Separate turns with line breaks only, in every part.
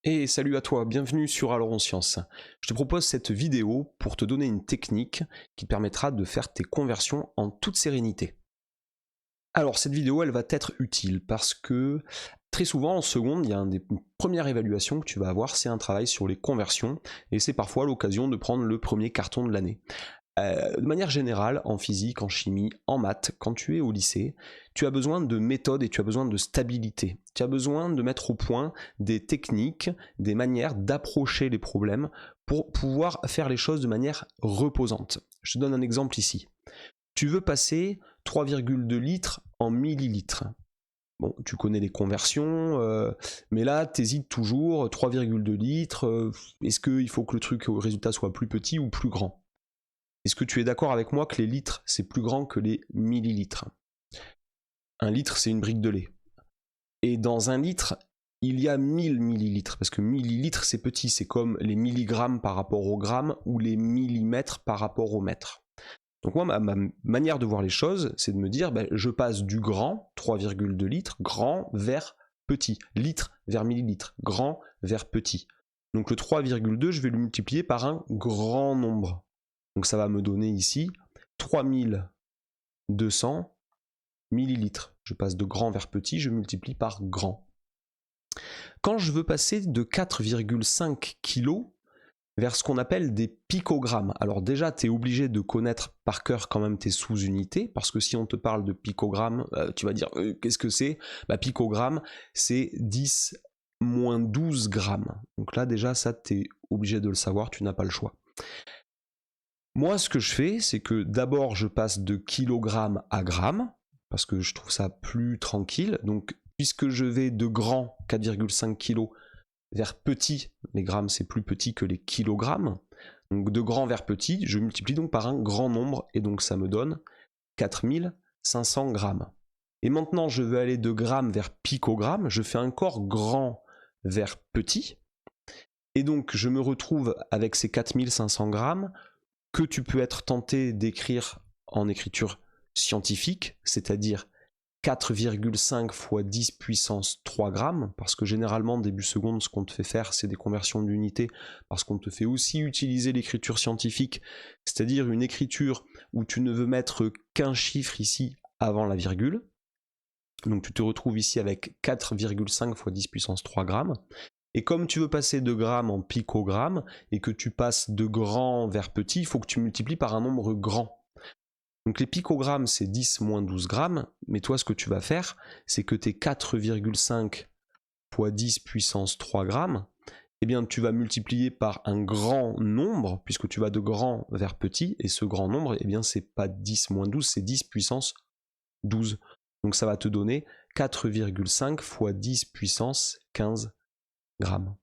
Et salut à toi, bienvenue sur Alors on Science. Je te propose cette vidéo pour te donner une technique qui te permettra de faire tes conversions en toute sérénité. Alors cette vidéo elle va t'être utile parce que très souvent en seconde, il y a une des premières évaluations que tu vas avoir, c'est un travail sur les conversions et c'est parfois l'occasion de prendre le premier carton de l'année. De manière générale, en physique, en chimie, en maths, quand tu es au lycée, tu as besoin de méthode et tu as besoin de stabilité. Tu as besoin de mettre au point des techniques, des manières d'approcher les problèmes pour pouvoir faire les choses de manière reposante. Je te donne un exemple ici. Tu veux passer 3,2 litres en millilitres. Bon, tu connais les conversions, mais là, tu hésites toujours, 3,2 litres, est-ce qu'il faut que le truc au résultat soit plus petit ou plus grand ? Est-ce que tu es d'accord avec moi que les litres, c'est plus grand que les millilitres? Un litre, c'est une brique de lait. Et dans un litre, il y a 1000 millilitres, parce que millilitres, c'est petit, c'est comme les milligrammes par rapport au gramme, ou les millimètres par rapport au mètre. Donc moi, ma manière de voir les choses, c'est de me dire, je passe du grand, 3,2 litres, grand vers petit, litre vers millilitre, grand vers petit. Donc le 3,2, je vais le multiplier par un grand nombre. Donc ça va me donner ici 3200 millilitres. Je passe de grand vers petit, je multiplie par grand. Quand je veux passer de 4,5 kg vers ce qu'on appelle des picogrammes, alors déjà tu es obligé de connaître par cœur quand même tes sous-unités, parce que si on te parle de picogrammes, tu vas dire qu'est-ce que c'est? Picogramme, c'est 10 moins 12 grammes. Donc là déjà ça tu es obligé de le savoir, tu n'as pas le choix. Moi, ce que je fais, c'est que d'abord, je passe de kilogramme à gramme, parce que je trouve ça plus tranquille. Donc, puisque je vais de grand, 4,5 kg, vers petit, les grammes, c'est plus petit que les kilogrammes. Donc, de grand vers petit, je multiplie donc par un grand nombre, et donc ça me donne 4500 grammes. Et maintenant, je veux aller de gramme vers picogramme, je fais encore grand vers petit, et donc je me retrouve avec ces 4500 grammes, que tu peux être tenté d'écrire en écriture scientifique, c'est-à-dire 4,5 fois 10 puissance 3 grammes, parce que généralement, début seconde, ce qu'on te fait faire, c'est des conversions d'unités, parce qu'on te fait aussi utiliser l'écriture scientifique, c'est-à-dire une écriture où tu ne veux mettre qu'un chiffre ici avant la virgule. Donc tu te retrouves ici avec 4,5 fois 10 puissance 3 grammes. Et comme tu veux passer de grammes en picogrammes, et que tu passes de grand vers petit, il faut que tu multiplies par un nombre grand. Donc les picogrammes, c'est 10 moins 12 grammes, mais toi, ce que tu vas faire, c'est que tes 4,5 fois 10 puissance 3 grammes, eh bien, tu vas multiplier par un grand nombre, puisque tu vas de grand vers petit, et ce grand nombre, eh bien, c'est pas 10 moins 12, c'est 10 puissance 12. Donc ça va te donner 4,5 fois 10 puissance 15 grammes.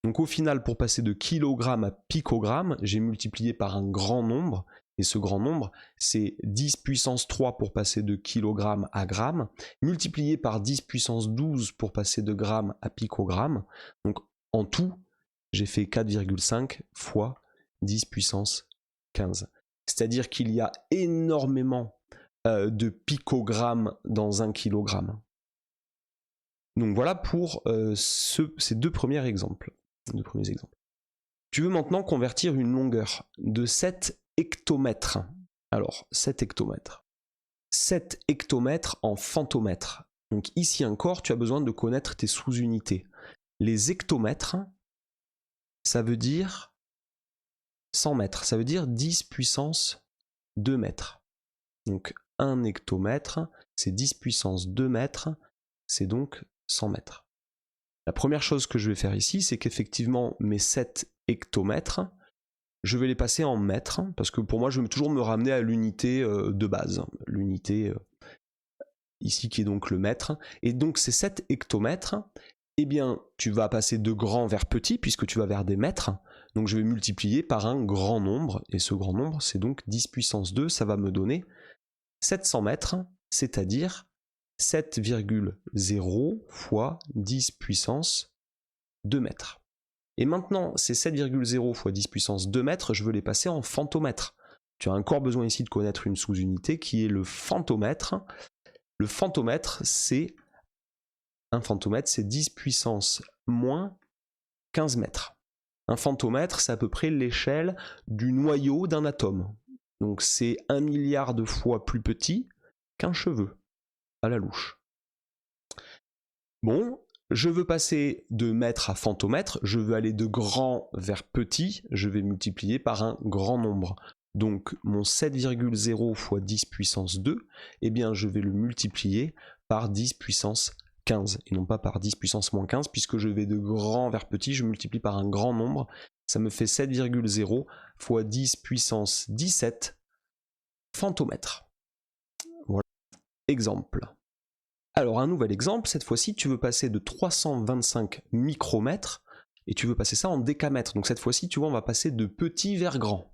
Donc au final, pour passer de kilogramme à picogramme, j'ai multiplié par un grand nombre, et ce grand nombre, c'est 10 puissance 3 pour passer de kilogramme à gramme, multiplié par 10 puissance 12 pour passer de gramme à picogramme. Donc en tout, j'ai fait 4,5 fois 10 puissance 15. C'est-à-dire qu'il y a énormément de picogrammes dans un kilogramme. Donc voilà pour ces deux premiers exemples. Tu veux maintenant convertir une longueur de 7 hectomètres. Alors, 7 hectomètres. 7 hectomètres en fentomètres. Donc ici encore, tu as besoin de connaître tes sous-unités. Les hectomètres, ça veut dire 100 mètres. Ça veut dire 10 puissance 2 mètres. Donc 1 hectomètre, c'est 10 puissance 2 mètres, c'est donc 100 mètres. La première chose que je vais faire ici, c'est qu'effectivement, mes 7 hectomètres, je vais les passer en mètres, parce que pour moi, je vais toujours me ramener à l'unité de base, l'unité ici qui est donc le mètre. Et donc ces 7 hectomètres, eh bien, tu vas passer de grand vers petit, puisque tu vas vers des mètres, donc je vais multiplier par un grand nombre, et ce grand nombre, c'est donc 10 puissance 2, ça va me donner 700 mètres, c'est-à-dire 7,0 fois 10 puissance 2 mètres. Et maintenant, ces 7,0 fois 10 puissance 2 mètres, je veux les passer en fentomètres. Tu as encore besoin ici de connaître une sous-unité qui est le fentomètre. Le fentomètre, c'est 10 puissance moins 15 mètres. Un femtomètre, c'est à peu près l'échelle du noyau d'un atome. Donc c'est 1 milliard de fois plus petit qu'un cheveu, à la louche. Bon, je veux passer de mètre à femtomètre, je veux aller de grand vers petit, je vais multiplier par un grand nombre. Donc mon 7,0 fois 10 puissance 2, eh bien je vais le multiplier par 10 puissance 15, et non pas par 10 puissance moins 15, puisque je vais de grand vers petit, je multiplie par un grand nombre, ça me fait 7,0 fois 10 puissance 17 femtomètres. Voilà, exemple. Alors un nouvel exemple, cette fois-ci tu veux passer de 325 micromètres, et tu veux passer ça en décamètres, donc cette fois-ci tu vois on va passer de petit vers grand.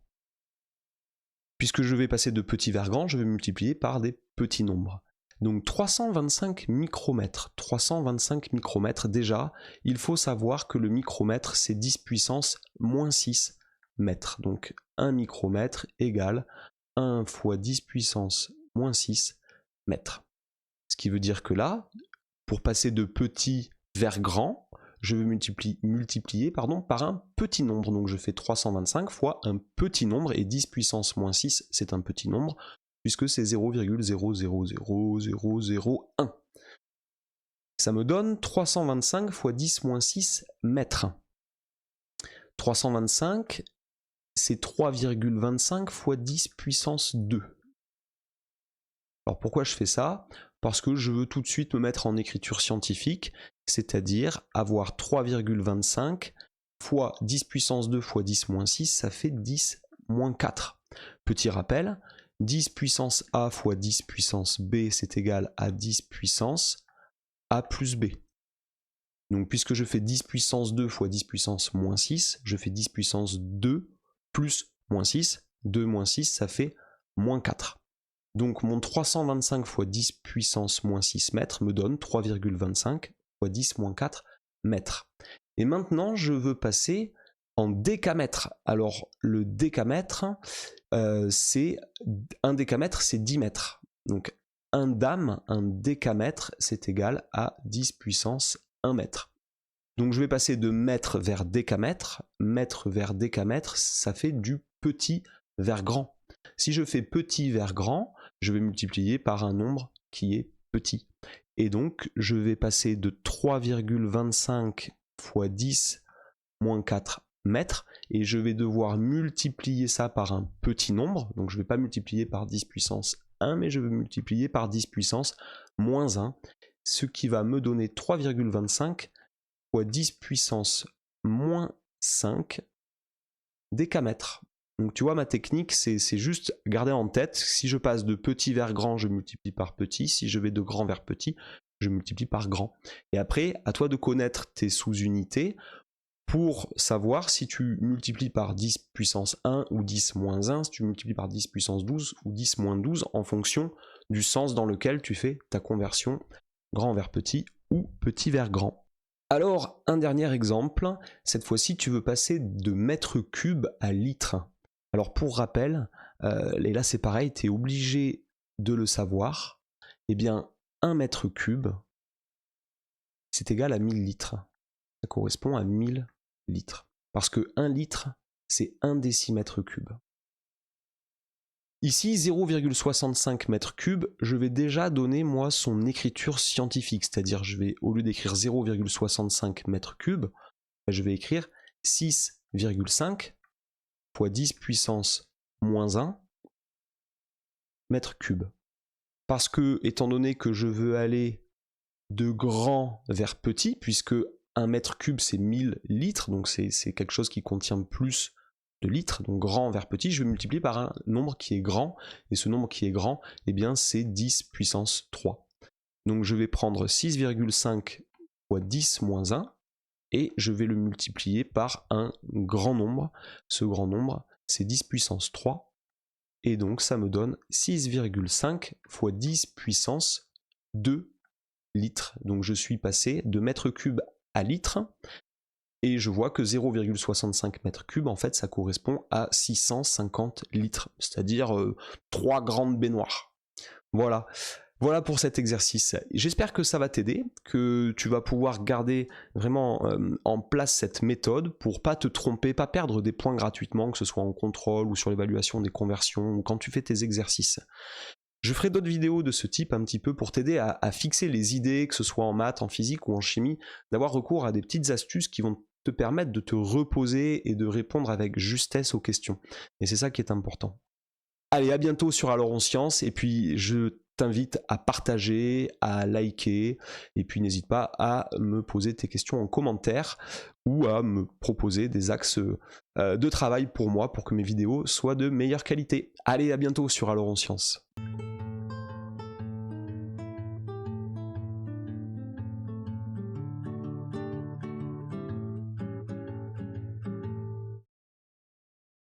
Puisque je vais passer de petit vers grand, je vais multiplier par des petits nombres. Donc 325 micromètres. 325 micromètres, déjà, il faut savoir que le micromètre, c'est 10 puissance moins 6 mètres. Donc 1 micromètre égale 1 fois 10 puissance moins 6 mètres. Ce qui veut dire que là, pour passer de petit vers grand, je vais multiplier par un petit nombre. Donc je fais 325 fois un petit nombre, et 10 puissance moins 6, c'est un petit nombre, puisque c'est 0,000001. Ça me donne 325 fois 10 moins 6 mètres. 325, c'est 3,25 fois 10 puissance 2. Alors pourquoi je fais ça? Parce que je veux tout de suite me mettre en écriture scientifique, c'est-à-dire avoir 3,25 fois 10 puissance 2 fois 10 moins 6, ça fait 10 moins 4. Petit rappel, 10 puissance A fois 10 puissance B, c'est égal à 10 puissance A plus B. Donc puisque je fais 10 puissance 2 fois 10 puissance moins 6, je fais 10 puissance 2 plus moins 6. 2 moins 6, ça fait moins 4. Donc mon 325 fois 10 puissance moins 6 mètres me donne 3,25 fois 10 moins 4 mètres. Et maintenant, je veux passer en décamètre. Alors le décamètre, c'est 10 mètres. Donc un décamètre, c'est égal à 10 puissance 1 mètre. Donc je vais passer de mètre vers décamètre. Mètre vers décamètre, ça fait du petit vers grand. Si je fais petit vers grand, je vais multiplier par un nombre qui est petit. Et donc, je vais passer de 3,25 fois 10 moins 4 mètres, et je vais devoir multiplier ça par un petit nombre. Donc, je ne vais pas multiplier par 10 puissance 1, mais je vais multiplier par 10 puissance moins 1, ce qui va me donner 3,25 fois 10 puissance moins 5 décamètres. Donc tu vois, ma technique, c'est juste garder en tête, si je passe de petit vers grand, je multiplie par petit, si je vais de grand vers petit, je multiplie par grand. Et après, à toi de connaître tes sous-unités pour savoir si tu multiplies par 10 puissance 1 ou 10 moins 1, si tu multiplies par 10 puissance 12 ou 10 moins 12, en fonction du sens dans lequel tu fais ta conversion grand vers petit ou petit vers grand. Alors, un dernier exemple, cette fois-ci, tu veux passer de mètre cube à litre. Alors pour rappel, et là c'est pareil, tu es obligé de le savoir, eh bien 1 mètre cube, c'est égal à 1000 litres. Ça correspond à 1000 litres. Parce que 1 litre, c'est 1 décimètre cube. Ici, 0,65 mètres cubes, je vais déjà donner moi son écriture scientifique, c'est-à-dire je vais, au lieu d'écrire 0,65 mètres cubes, je vais écrire 6,5 fois 10 puissance moins 1 mètres cubes. Parce que, étant donné que je veux aller de grand vers petit, puisque 1 mètre cube c'est 1000 litres, donc c'est quelque chose qui contient plus de litres, donc grand vers petit, je vais multiplier par un nombre qui est grand, et ce nombre qui est grand, eh bien c'est 10 puissance 3. Donc je vais prendre 6,5 fois 10 moins 1, et je vais le multiplier par un grand nombre. Ce grand nombre, c'est 10 puissance 3, et donc ça me donne 6,5 fois 10 puissance 2 litres. Donc je suis passé de mètre cube à litre, et je vois que 0,65 mètres cubes, en fait, ça correspond à 650 litres, c'est-à-dire 3 grandes baignoires. Voilà. Voilà pour cet exercice. J'espère que ça va t'aider, que tu vas pouvoir garder vraiment en place cette méthode pour pas te tromper, pas perdre des points gratuitement, que ce soit en contrôle ou sur l'évaluation des conversions ou quand tu fais tes exercices. Je ferai d'autres vidéos de ce type un petit peu pour t'aider à fixer les idées, que ce soit en maths, en physique ou en chimie, d'avoir recours à des petites astuces qui vont te permettre de te reposer et de répondre avec justesse aux questions. Et c'est ça qui est important. Allez, à bientôt sur Alors on Science, et puis je t'invite à partager, à liker, et puis n'hésite pas à me poser tes questions en commentaire ou à me proposer des axes de travail pour moi pour que mes vidéos soient de meilleure qualité. Allez, à bientôt sur Alors on Science.